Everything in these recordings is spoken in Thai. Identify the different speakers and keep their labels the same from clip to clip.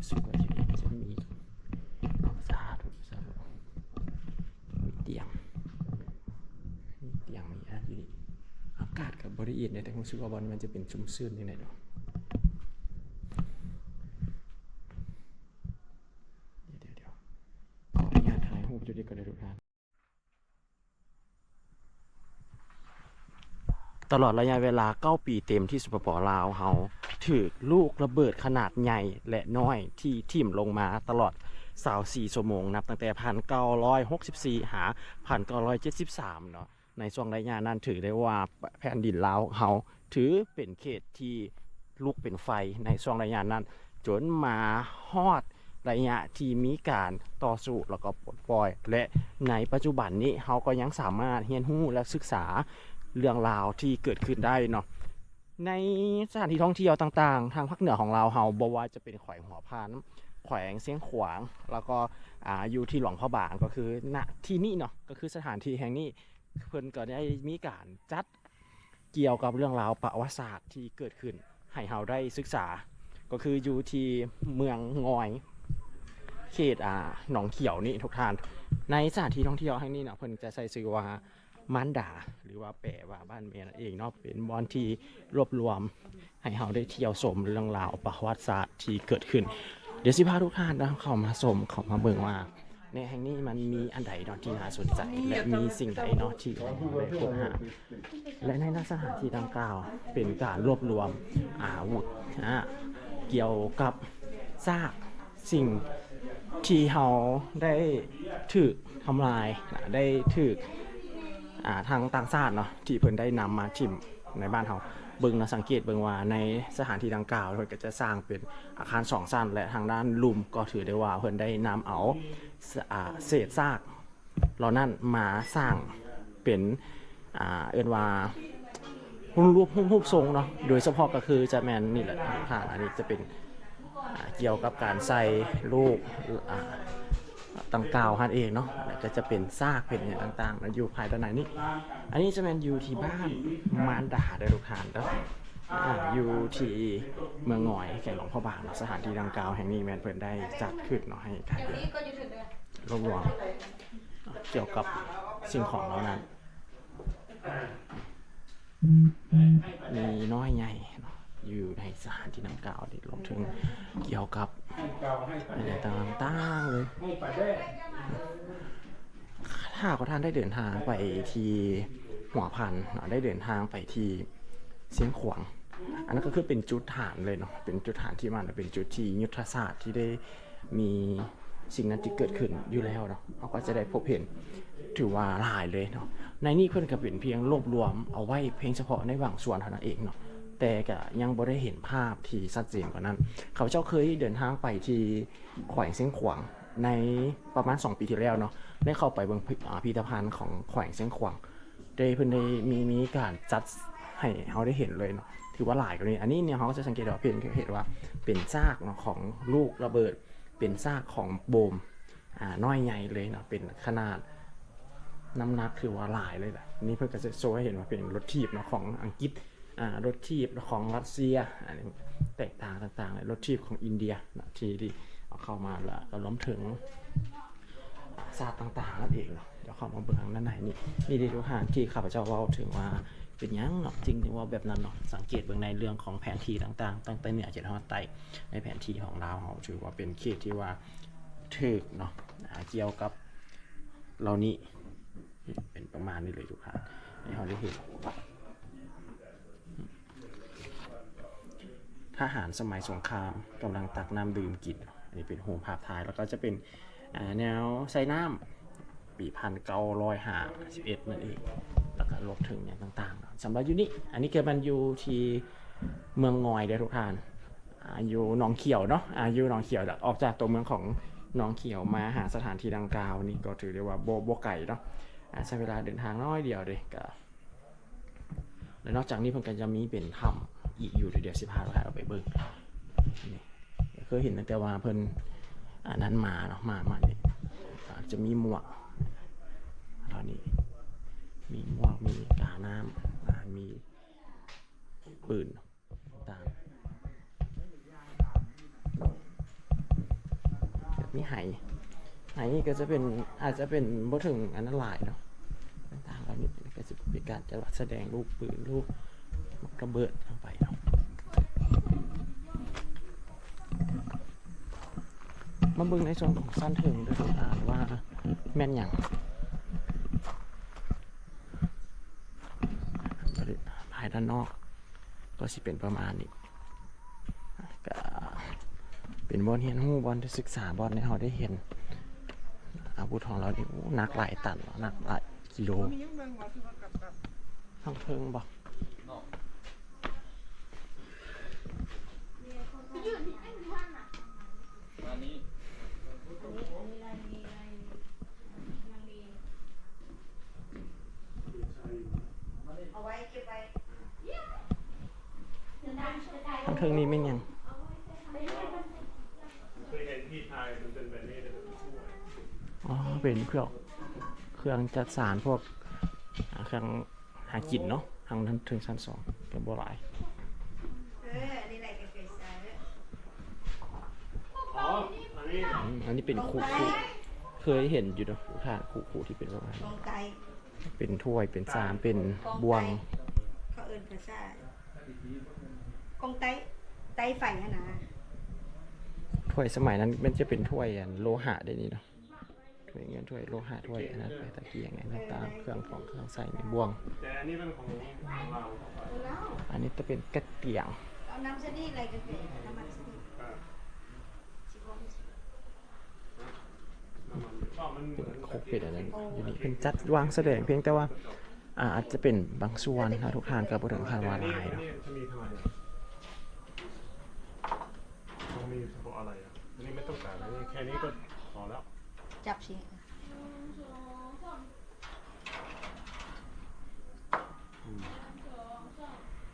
Speaker 1: รู้สึกว่าอยู่นี่จะมีสาธุสาธุมีเตียงมีอันอยู่นี่อากาศกับบริเวณเนี่ยแต่ผมรู้สึกว่าบอลมันจะเป็นชุ่มชื้นยังไงเนาะเดี๋ยวขออนุญาตถ่ายรูปจุดนี้ก่อนเลยทุกท่านตลอดระยะเวลา9 ปีเต็มที่สปป.ลาวเฮาถือลูกระเบิดขนาดใหญ่และน้อยที่ทิ่มลงมาตลอด24 ชั่วโมงนับตั้งแต่1964หา1973เนาะในช่วงระยะนั้นถือได้ว่าแผ่นดินลาวเฮาถือเป็นเขตที่ลุกเป็นไฟในช่วงระยะนั้นจนมาฮอดระยะที่มีการต่อสู้แล้วก็ปลดปล่อยและในปัจจุบันนี้เฮาก็ยังสามารถเรียนรู้และศึกษาเรื่องราวที่เกิดขึ้นได้เนาะในสถานที่ท่องเที่ยวต่างๆทางภาคเหนือของเราเฮาบ่ว่าจะเป็นแขวงหัวพานแขวงเสียงขวางแล้วก็อยู่ที่หลวงพ่อบางก็คือณที่นี่เนาะก็คือสถานที่แห่งนี้เพิ่นก็ได้มีการจัดเกี่ยวกับเรื่องราวประวัติศาสตร์ที่เกิดขึ้นให้เฮาได้ศึกษาก็คืออยู่ที่เมืองงอยเขตหนองเขียวนี่ทุกท่านในสถานที่ท่องเที่ยวแห่งนี้เนาะเพิ่นจะใช้ชื่อว่ามานดาหรือว่าแปลว่าบ้านเมียนั่นเองเนาะเป็นบอนที่รวบรวมให้เราได้เที่ยวชมเรื่องราวประวัติศาสตร์ที่เกิดขึ้นเดี๋ยวสิพาทุกท่านนะเข้ามาชมเข้ามาเบิ่งว่าในแห่งนี้มันมีอันใดเนาะที่น่าสนใจและมีสิ่งใดเนาะที่ได้ค้นหาและในสถานที่ดังกล่าวเป็นการรวบรวมอาวุธเกี่ยวกับซากสิ่งที่เราได้ถูกทำลายได้ถูกทางต่างชาติเนาะที่เพิ่นได้นำมาทิ่มในบ้านเราเบิ่งนะสังเกตเบิ่งว่าในสถานที่ดังกล่าวเพิ่นก็จะสร้างเป็นอาคาร2 ชั้นและทางด้านลุ่มก็ถือได้ว่าเพิ่นได้นำเอาเศษซากเหล่านั้นมาสร้างเป็นเอิ้นว่ารูปทรงเนาะโดยเฉพาะก็คือจะแม่นนี่แหละค่ะอันนี้จะเป็นเกี่ยวกับการใส่ลูกต่างกล่าวฮันเองเนาะก็จะเป็นซากเป็นอย่างต่างๆอยู่ภายในนี้อันนี้จะเป็นอยู่ที่บ้านมารดาได้ทุกท่านเนาะอยู่ที่เมืองงอยแข่งหลวงพ่อบางเนาะสถานที่ดังกล่าวแห่งนี้แม่นเพิ่นได้จัดขึ้นเนาะให้การรวบรวมเกี่ยวกับสิ่งของเหล่านั้นมีน้อยใหญ่อยู่ในสถานที่ดังกล่าวที่รวมถึงเกี่ยวกับอะไรต่างๆเลยถ้าท่านได้เดินทางไปที่หัวพันได้เดินทางไปที่เสียงขวางอันนั้นก็คือเป็นจุดฐานเลยเนาะเป็นจุดฐานที่มันเป็นจุดที่ยุทธศาสตร์ที่ได้มีสิ่งนั้นที่เกิดขึ้นอยู่แล้วเนาะเราก็จะได้พบเห็นถือว่าหลายเลยเนาะในนี้เพื่อนก็เป็นเพียงรวบรวมเอาไว้เพียงเฉพาะในบางส่วนเท่านั้นเองเนาะแต่ก็ยังบ่ได้เห็นภาพที่ชัดเจนกว่านั้นเขาเจ้าเคยเดินทางไปที่แขวงเสียงขวางในประมาณ2 ปีที่แล้วเนาะได้เข้าไปเบิ่งพิพิธภัณฑ์ของแขวงเสียงขวางได้เพิ่นได้มีการจัดให้เขาได้เห็นเลยเนาะถือว่าหลายกว่านี้อันนี้เนี่ยเขาก็จะสังเกตว่าเห็นว่าเป็นซากเนาะของลูกระเบิดเป็นซากของโบมน้อยใหญ่เลยเนาะเป็นขนาดน้ำหนักถือว่าหลายเลยแหละนี่เพิ่นก็จะโชว์ให้เห็นว่าเป็นรถถีบเนาะของอังกฤษรถทีบของรัสเซียอันนี้แตกต่างๆเลยรถทีบของอินเดียนะที่เอาเข้ามาแล้วก็ล้มถึงศาสตร์ต่างๆนั่นเองเนาะเดี๋ยวเข้ามาเบิ่งด้านในนี่ดีทุกท่านที่ข้าพเจ้าเล่าถึงว่าเป็นยังเนาะจริงว่าแบบนั้นเนาะสังเกตเบิ่งในเรื่องของแผนที่ต่างๆตั้งแต่เหนือจนฮอดใต้ในแผนที่ของเราถือว่าเป็นเขตที่ว่าถึกเนาะเกี่ยวกับเรานี้เป็นประมาณนี้เลยทุกท่านให้เราได้เห็นทหารสมัยสงครามกำลังตักน้ำดื่มกินอันนี้เป็นโฮมภาพถ่ายแล้วก็จะเป็นแนวใส่น้ำปี1951นั่นเองแล้วก็ลบถึงอย่างต่างๆสำหรับยูนี่อันนี้เกิดมันอยู่ที่เมืองงอยได้ทุกท่านอยู่หนองเขียวเนาะอยู่หนองเขียวออกจากตัวเมืองของหนองเขียวมาหาสถานที่ดังกล่าวนี่ก็ถือได้ว่าโบไก่เนาะใช้เวลาเดินทางน้อยเดียวเลยก็และนอกจากนี้เพิ่งกันจะมีเป็นถ้ำอีกอยู่เดี๋ยว15เราไปเบิ่งนี่เคยเห็นตั้งแต่ว่าเพิ่นนั้นมาเนาะมาเนี่ยจะมีหมวกตอนนี้มีหมวกมีกาน้ำมีปืนต่าง มีไหนี่ก็จะเป็นอาจจะเป็นบ่ถึงอันนั้นหลายเนาะต่างๆแล้วนี่ก็จะเป็นการจะแสดงลูกปืนลูกระเบิดลงไปเนาะมาเบิ่งในส่วนของสั้นถึงด้วยว่าแม่นอย่างภายด้านนอกก็สิเป็นประมาณนี้ก็เป็นบอลเฮียนหู้บอลที่ศึกษาบอลในเราได้เห็นอาวุธของเรานี่หนักหลายตันหนักหลายกิโลทั้งเทิงบอกทั้งเทิงนี้ไม่ยังอ๋อเป็นเครื่องจัดสารพวกเครื่องหากินเนาะทางนั้นถึงชั้น2เป็นโบราณอันนี้เป็นคู่เคยเห็นอยู่เนาะค่ะคู่ที่เป็นประมาณเป็นถ้วยเป็นจานเป็นบวง
Speaker 2: เขาเอิ้นภาษากองไตไฟนะ
Speaker 1: ถ้วยสมัยนั้นมันจะเป็นถ้วยโลหะได้นี่เนาะถ้วยเงินถ้วยโลหะถ้วยอันนั้นไปตะเกียงไงต่างๆเครื่องใส่ในบวง
Speaker 3: แต่อันนี้เป็นของเรา
Speaker 1: อันนี้จะเป็นกระเตียง
Speaker 2: เอาน้ำสนีอะไรกันเป็นน้ำมันสนี
Speaker 1: เป็นโคกเป็ดอะไรอยู่นี่เป็นจัดวางแสดงเพียงแต่ว่าอาจจะเป็นบางส่วนนะทุกทางกับบริการวาลายเนาะ
Speaker 3: มีเฉพาะอะไรอ่ะอันนี้ไม่ต้องการอันนี้แค่นี้ก็พอแล้ว
Speaker 2: จับสิ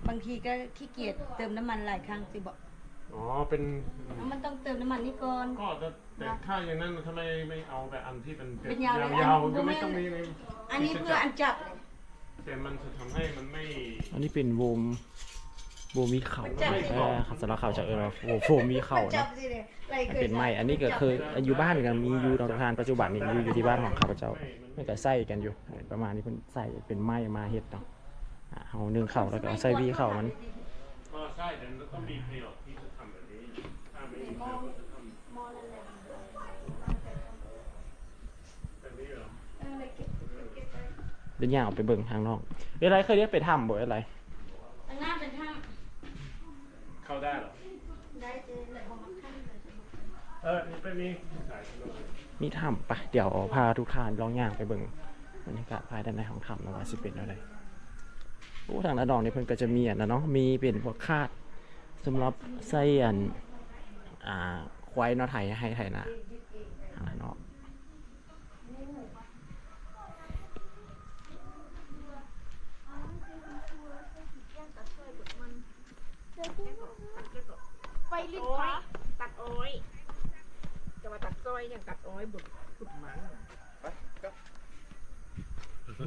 Speaker 2: บางทีก็ขี้เกียจเติมน้ำมันหลายครั้งสิบอก
Speaker 3: อ๋อเป็น
Speaker 2: มันต้องเติมน้ำมันนี่ก่อน
Speaker 3: ก็แต่ถ้าอย่างนั้นทำไมไม่เอาแบบอันที่เป็นยาวๆก็ไม่ต้องมี
Speaker 2: อันนี้เพื่ออันจับ
Speaker 3: แต่มันจะทำให้มันไม่
Speaker 1: อันนี้เป็นโวมีเข่าครับสำหรับเข่าจากโฟมีเข่านะเป็นไม้อันนี้ก็คืออยู่บ้านกันมีอยู่ตอนทานปัจจุบันนี่อยู่ที่บ้านของข้าพเจ้ามันก็ใส่กันอยู่ประมาณนี้เพิ่นใส่เป็นไม้มาเฮ็ดเนาะเอานึ่งเข่าแล้วก็ใส่วีเข่ามัน
Speaker 3: ก็ใช่แต่ต้องมีประโยชน์ที่จะทำแบบนี้ถ้าไม่มีประโยชน์จะทำแบบนี้เหรอ
Speaker 1: เดินย่างออกไปเบิ่งทางนอกอะไรเคยเรียกไปทำบ่อะไร
Speaker 2: ทางหน้าเป็นถ้
Speaker 3: ำเข้าได้เหรอ
Speaker 2: ได้เจอเลยของมันขั้น
Speaker 3: นี่เป็น
Speaker 1: มีถ้ำปะเดี๋ยวพาทุกท่านลองย่างไปเบิ่งบรรยากาศภายด้านในของถ้ำนะว่าสิเป็นอะไรทางด้านนอกนี่เพิ่นก็จะมีนะเนาะมีเป็นพวกคาดสำหรับใส่ควายเนาะไถให้ไถนาเนาะ
Speaker 2: ไปลิ้นขาตัดอ้อยจะมาตัดซอยอย่างตัดอ้อยบุดมัน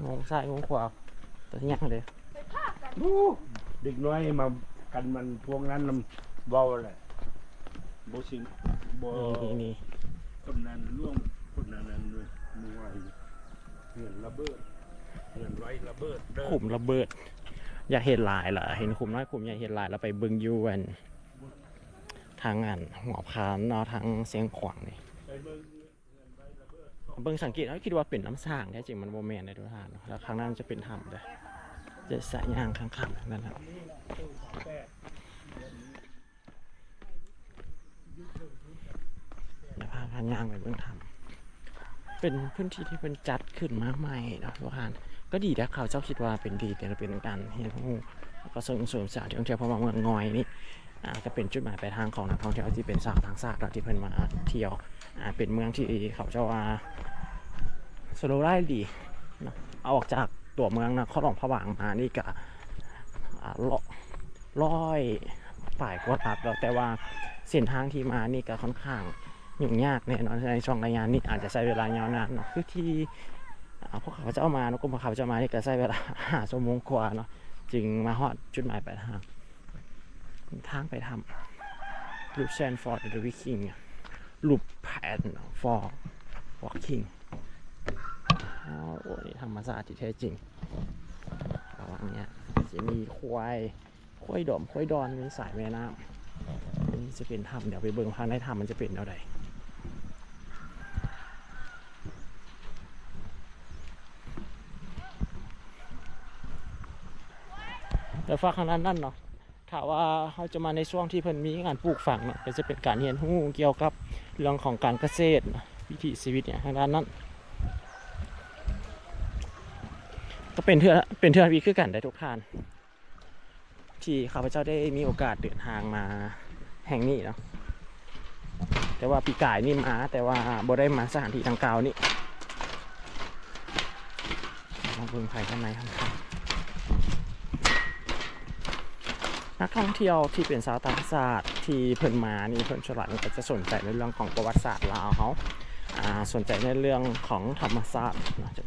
Speaker 1: งงซ้ายงงขวาแต่ยังเลย
Speaker 4: เด็กน้อยมากันมันพวกนั้นมันเบาแหละโบสิงโบ
Speaker 1: นี่
Speaker 4: คนนั้นร่วงคนนั้นด้วยมือไหวเหือนระเบิดเหือนไว้ระเบิด
Speaker 1: ขุมระเบิดอยากเห็นลายล่ะเห็นขุมน้อยขุมอยากเห็นลายแล้วไปบึงยูนทางหัวพานเนาะทางเสียงขวางนี่เบิ่งสังเกตเขาคิดว่าเป็นน้ำสร้างแท้จริงมันโมเมนต์ในทุกท่านแล้วข้างนั้นจะเป็นถ้ำเลยจะสายยางข้างๆนั่นแหละเดี๋ยวพาย่างไปเบิ่งถ้ำเป็นพื้นที่ที่เป็นจัดขึ้นมากมายเนาะทุกท่านก็ดีนะเขาเจ้าคิดว่าเป็นดีแต่เป็นการเห็นหูก็ส่งเสริมสถานที่ท่องเที่ยวเพราะว่าเมืองงอยนี่ก็เป็นจุดหมายปลายทางของนักท่องเที่ยวที่เป็นสาวทางซากที่เพิ่นมาเที่ยวเป็นเมืองที่เขาเจ้าว่าสโลไลดีนะเอาออกจากตัวเมืองนะข้อหลองผวางมานี่ก็100 ฝ่ายกว่าตัดแล้วแต่ว่าเส้นทางที่มานี่ก็ค่อนข้างยุ่งยากแน่นอนในช่วงระยะนี้อาจจะใช้เวลายาวนานเนาะคือที่พวกเขาจะเอามาเนาะกรมเขาจะมานี่ก็ใช้เวลา5 ชั่วโมงกว่าเนาะจึงมาฮอดจุดหมายปลายทางไปทำลูเซนฟอร์ดหรือวิคิง รูปแผ่น for walking โอ้นี่ธรรมชาติที่แท้จริงระหว่างเนี้ยจะมีควายดอมควายดอนมีสายแม่น้ำนี่จะเป็นถ้ำเดี๋ยวไปเบิ่งภายในถ้ำมันจะเป็นเท่าใดเดี๋ยวฟ้าข้างนั้นนั่นเนาะถ้าว่าเขาจะมาในช่วงที่เพิ่นมีงานปลูกฝังเนาะก็จะเป็นการเรียนรู้เกี่ยวกับเรื่องของการเกษตรวิถีชีวิตเนี่ยทางด้านนั้นก็เป็นเทื่อวีคือกันได้ทุกท่านที่ข้าพเจ้าได้มีโอกาสเดินทางมาแห่งนี้เนาะแต่ว่าปีกายนี่มาแต่ว่าบ่ได้มาสถานที่ดังกล่าวนี่ลองเบิ่งภายข้างในครับนักท่องเที่ยวที่เป็นชาวต่างชาติที่เพิ่นมานี่เพิ่นส่วนหลักก็จะสนใจในเรื่องของประวัติศาสตร์ลาวเขาสนใจในเรื่องของธรรมชาติเนาะจ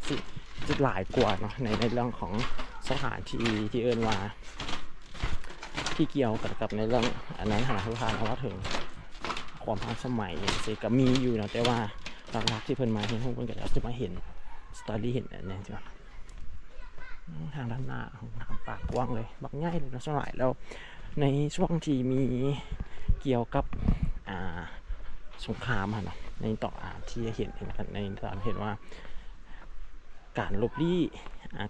Speaker 1: ะหลายกว่าเนาะในเรื่องของสถานที่เอิ้นว่าที่เกี่ยวกับในเรื่องอันนั้นหาทุกทางเพราะว่าถึงความทันสมัยอย่างเซก็มีอยู่นะแต่ว่าหลักๆที่เพิ่นมาเห็นเพิ่นก็จะมาเห็นสตอรี่เห็นอันนี้ใช่ไหมทางด้านหน้าของทางปากกว้างเลยบักง่ายเลยนะสมัยแล้วในช่วงที่มีเกี่ยวกับสงครามเนาะในต่อที่เห็นกันในตอนเห็นว่าการลบลี้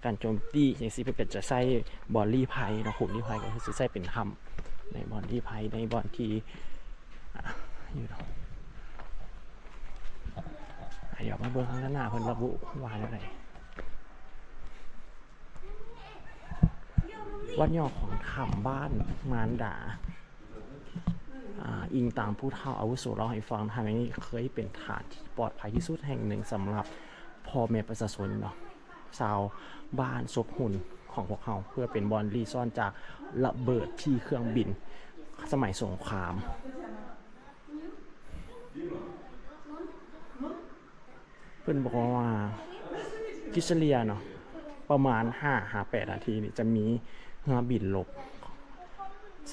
Speaker 1: การโจมตีอย่างที่เพิ่นจะใช้บอลลี้ไพ่เนาะขุมลี้ไพ่ก็คือใช้เป็นทำในบอลลี้ไพ่ในบอลที่อยู่เนาะเดี๋ยวมาเบิ่งข้างหน้าเพิ่นระบุว่าอะไรวัดย่อของคำบ้านมารดาอิงตามผู้เฒ่าอาวุโสเล่าให้ฟังทางนี้เคยเป็นฐานที่ปลอดภัยที่สุดแห่งหนึ่งสำหรับพ่อแม่ประชาชนเนาะชาวบ้านศพหุ่นของพวกเขาเพื่อเป็นบอลรีซ่อนจากระเบิดที่เครื่องบินสมัยสงครามเพื่อนบอกว่ากิสเลียเนาะประมาณ5-8 นาทีนี่จะมีเรือบินลบ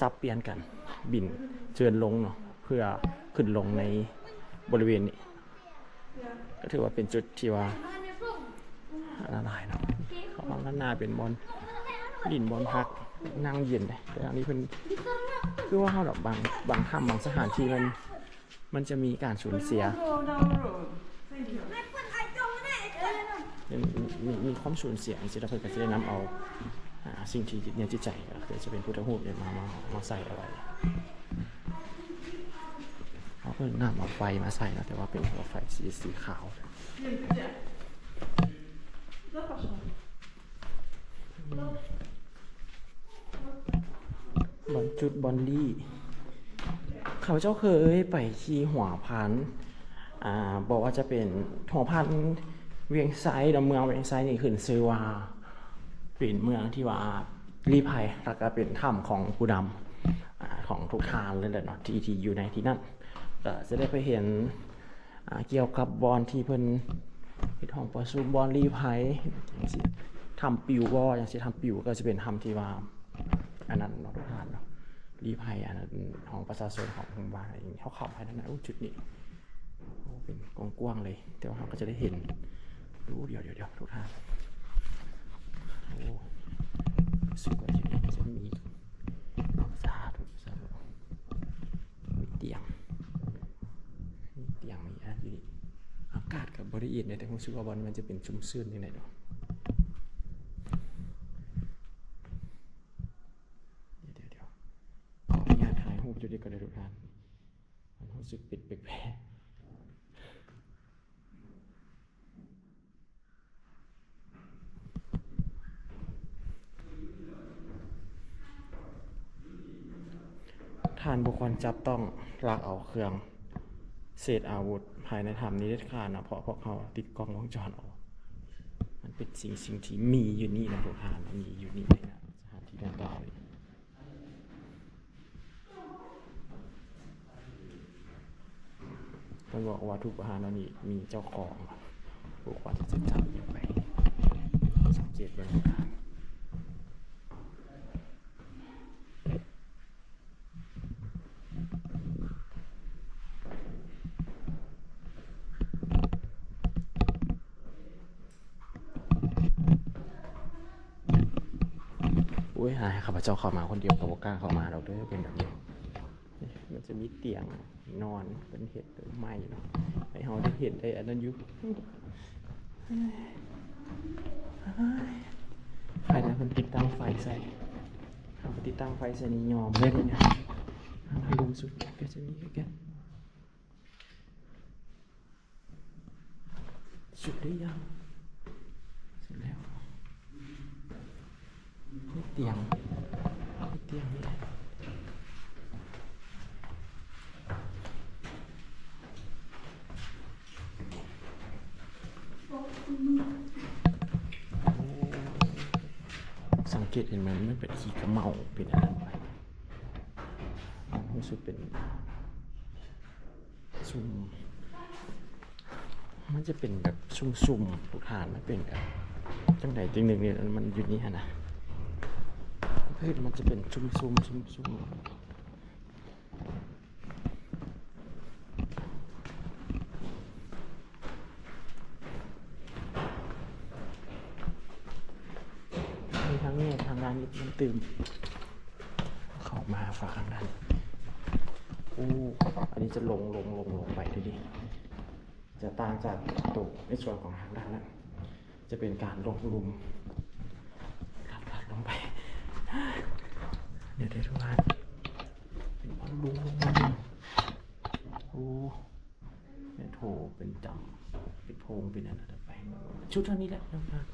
Speaker 1: ซับเปลี่ยนกันบินเชิญลงเนาะเพื่อขึ้นลงในบริเวณนี้ก็ถือว่าเป็นจุดที่ว่าอันตรายเนาะเขาบอกด้านหน้าเป็นบอลดินบอลพักนั่งเย็นเลยแต่อันนี้เป็นคือว่าเขาแบบบางถ้ำบางสถานที่มันจะมีการสูญเสียมีความสูญเสียที่เราเพิ่งจะได้นำเอาสิ่งที่เนี่ยจิตใจก็คือจะเป็นพุทธรูปเนี่ยมาใส่เอาไว้เขาเพิ่งนำเอาไฟมาใส่นะแต่ว่าเป็นหัวไฟสีขาวบอลจุดบอลลี่ข้าพเจ้าเคยไปที่หัวพันบอกว่าจะเป็นหัวพันเวียงไซด์เมืองเวียงไซด์นี่ขึ้นชื่อว่าเป็นเมืองที่ว่ารีภัยแล้วก็เป็นถ้ำของผู้นำของทุกทางเลยแหละเนาะที่อยู่ในที่นั่นก็จะได้ไปเห็นเกี่ยวกับบอลที่เพิ่นที่ห้องประชุมบอลรีภัยอย่างที่ทำปิวบออย่างที่ทำปิวก็จะเป็นทำที่ว่าอันนั้นเนาะทุกทางเนาะรีภัยอันนั้นของประชาชนของหมู่บ้านอะไรอย่างนี้เขาเข้าไปนั่นนะจุดนี้เป็นกว้างๆเลยแต่ว่าเราก็จะได้เห็นดูเดี๋ยวทุกท่านสุดกว่าที่นี่จะมีสาธุมีเตียงมีอะไรอยู่นี่อากาศกับบริเวณเนี่ยแต่ผมคิดว่าบอลมันจะเป็นชุ่มชื้นยังไงเนาะเดี๋ยวขออนุญาตถ่ายรูปจุดนี้ก่อนเลยทุกท่านมันรู้สึกปิดแปลกท่านบุคคลจับต้องลักเอาเครื่องเศษอาวุธภายในถ้ำนี้เด็ดขาดนะเพราะพวกเขาติดกล้องวงจรออกมันเป็นสิ่งที่มีอยู่นี่นะทุกท่านมีอยู่นี่ในสถานที่ดังกล่าวต้องบอกว่าทุกประหารนี้มีเจ้าของบุคคลที่จะจับอย่างไปสังเกตบรรยากาศ อุ้ยหายข้าพเจ้าเข้ามาคนเดียวกับบ่กล้าเข้ามาดอกเด้อเป็นแบบนี้นี่มันจะมีเตียงนอนเป็นเห็ดเป็นไม้เนาะให้เฮาได้เห็นได้อันนั้นอยู่ใครนะคนติดตั้งไฟใส่เขาไปติดตั้งไฟใส่นี่ยอมเล่นเนี่ยลุมสุดก็จะมีแค่สุดหรือยังสุดแล้วนี่เตียงนี่แหละสังเกตเห็นไหมมันเป็นขี้กระเมาเป็นอะไรไปรู้สึกเป็นซุ่มมันจะเป็นแบบซุ่มๆทุกฐานมันเป็นแบบจังไหนจริงหนึ่งเนี่ยมันอยู่นี่ฮะนะพืชมันจะเป็นซุ่มมีทั้งนี้ทางด้านนี้มันตื่นเข้ามาฝากทางด้านอันนี้จะลงไปดูดิจะต่างจากตัวในส่วนของทางด้านนั้นจะเป็นการลงหลุมลัดลงไปเดี๋ยวทุกท่านเป็นบอลลุงเป็นโถเป็นจำเป็นโพงเป็นอะไรไปชุดเท่านี้แหละนะครับ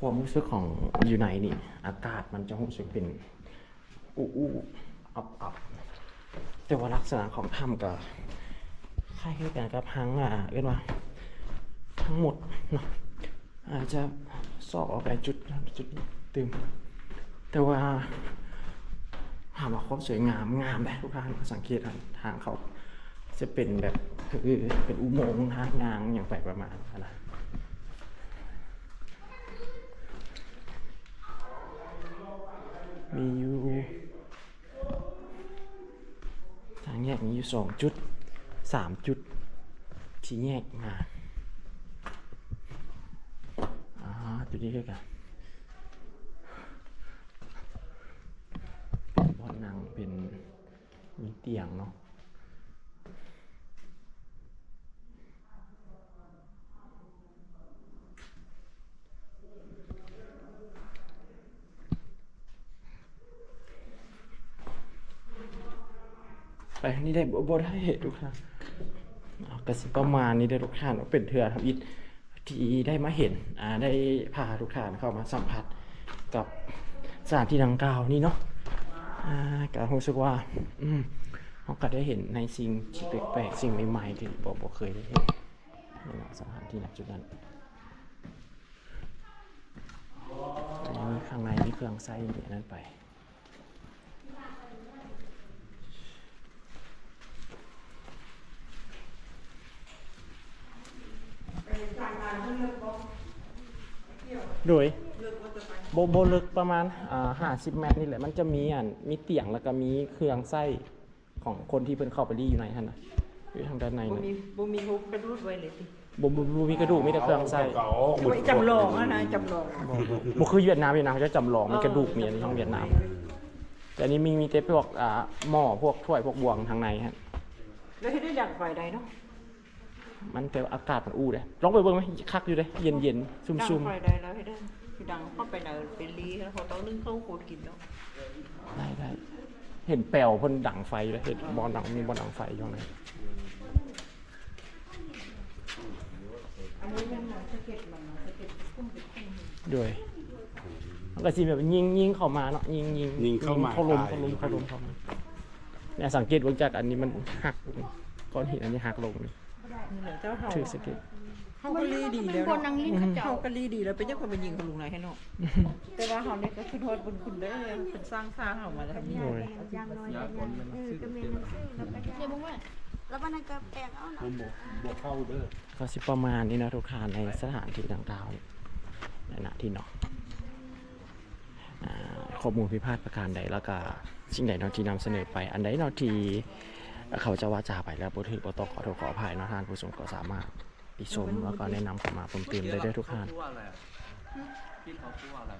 Speaker 1: ความรู้สึกของอยู่ไหนนี่อากาศมันจะรู้สึกเป็นอับแต่ว่าลักษณะของถ้ำกับคล้ายกันกับพังเรียกว่าทั้งหมดเนาะอาจจะสอบออกไปจุดตื่มแต่ว่าถามว่าความสวยงามแบบทุกท่านสังเกตทางเขาจะเป็นแบบคือเป็นอุโมงค์ทางงางอย่างไปประมาณนะมีอยู่ทางแยกมีอยู่2 จุด 3 จุดที่แยกมาจุดนี้ด้วยกันเป็นบ่อนั่งเป็นมีเตียงเนาะไปนี่ได้บ่ได้ทุกท่านกระสิประมาณนี้ได้ทุกท่านเป็นเถื่อทำอิฐที่ได้มาเห็นได้พาทุกท่านเข้ามาสัมผัสกับสถานที่ดังกล่าวนี่เนาะก็รู้สึกว่าเราก็ได้เห็นในสิ่งที่แปลกๆสิ่งใหม่ๆที่บ่เคยได้เห็นในสถานที่ณจุดนั้นมีข้างในมีเครื่องใช้อย่างนั้นไปโดยโบลึกประมาณ50 เมตรนี่แหละมันจะมีเตียงแล้วก็มีเครื่องไส้ของคนที่เพิ่นเข้าไปรีอยู่ในท่านนะอยู่ทางด้านในนะ
Speaker 2: บ่มีฮุบกระดูดไว้เลยติ
Speaker 1: บ่มีกระดูกมีแต่เครื่องไส้
Speaker 2: ไว้จำลองนะจำลอง
Speaker 1: บ่คือเวียดนามเขาจะจำลองมีกระดูกมีอันนี้ของเวียดนามแต่อันนี้มีแต่พวกหม้อพวกถ้วยพวกบวงทางในฮะ
Speaker 2: แล้วให้ได้ดังไฟใดเนาะ
Speaker 1: มันแต่อากาศมันอู้เด้ลองไปเบิ่งมั้ยคักอยู่เด้เย็นๆซุ่มๆ
Speaker 2: ดังไฟใดแล้วให้ได้ดังเข้าไปในเป็นลีแล้วเขาต้องนึ่งข้าวโคตรกินเนาะ
Speaker 1: ได้เห็นแป๋วเพิ่นดังไฟเลยเห็นบอลมีบอลดังไฟอยู่ข้างใน
Speaker 2: อันนี้ยังสะเก็ดคุ้ม
Speaker 1: ด้วยมันก็สิแบบยิงเข้ามาเนาะยิงเข้ามาเขาลมเข้ามาเนี่ยสังเกตว่าจากอันนี้มันหักก้อนหินอันนี้หักลงนี่
Speaker 2: เจ้าเฮา
Speaker 1: ถือสเก็ต
Speaker 2: เฮาก็ลีดีแล้วเฮาก็ลีดีแล้วเป็นจังคนไปยิงเขาลุงไหนให้เนาะแต่ว่าเฮาเนี่ยก็คือโทษบุญคุณได้เป็นสร้างสร้างเฮามาแล้วนี่
Speaker 5: อย่างน้อยก็มีมันซื้อแล้วก็เดี๋ยวมึงว่าแล้วมันก็แปลกเอาเนาะ
Speaker 4: บ่เข้าเด้อ
Speaker 1: ก็สิประมาณนี้นะทุกท่านในสถานที่ต่างๆในณที่เนาะข้อมูลผิดพลาดประการใดแล้วก็สิ่งใดเนาะที่นำเสนอไปอันใดเนาะที่ เขาจะว่าจาไปแล้วบ่ถือบ่ต้องขอโทษขออภัยเนาะท่านผู้ชมก็สามารถติชมแล้วก็แนะนำเข้ามาเพิ่มเติมได้ด้วยทุกท่าน
Speaker 6: พี่เขาพูดว่าอะไร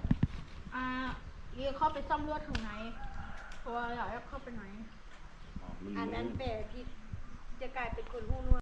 Speaker 5: เรียกเข้าไปซ่อมรถถึงไหนเพราะว่าอยากให้เข้าไปไหน
Speaker 4: มัน
Speaker 5: อันนั้น
Speaker 4: รู้
Speaker 5: แปลที่จะกลายเป็นคนหูหนวก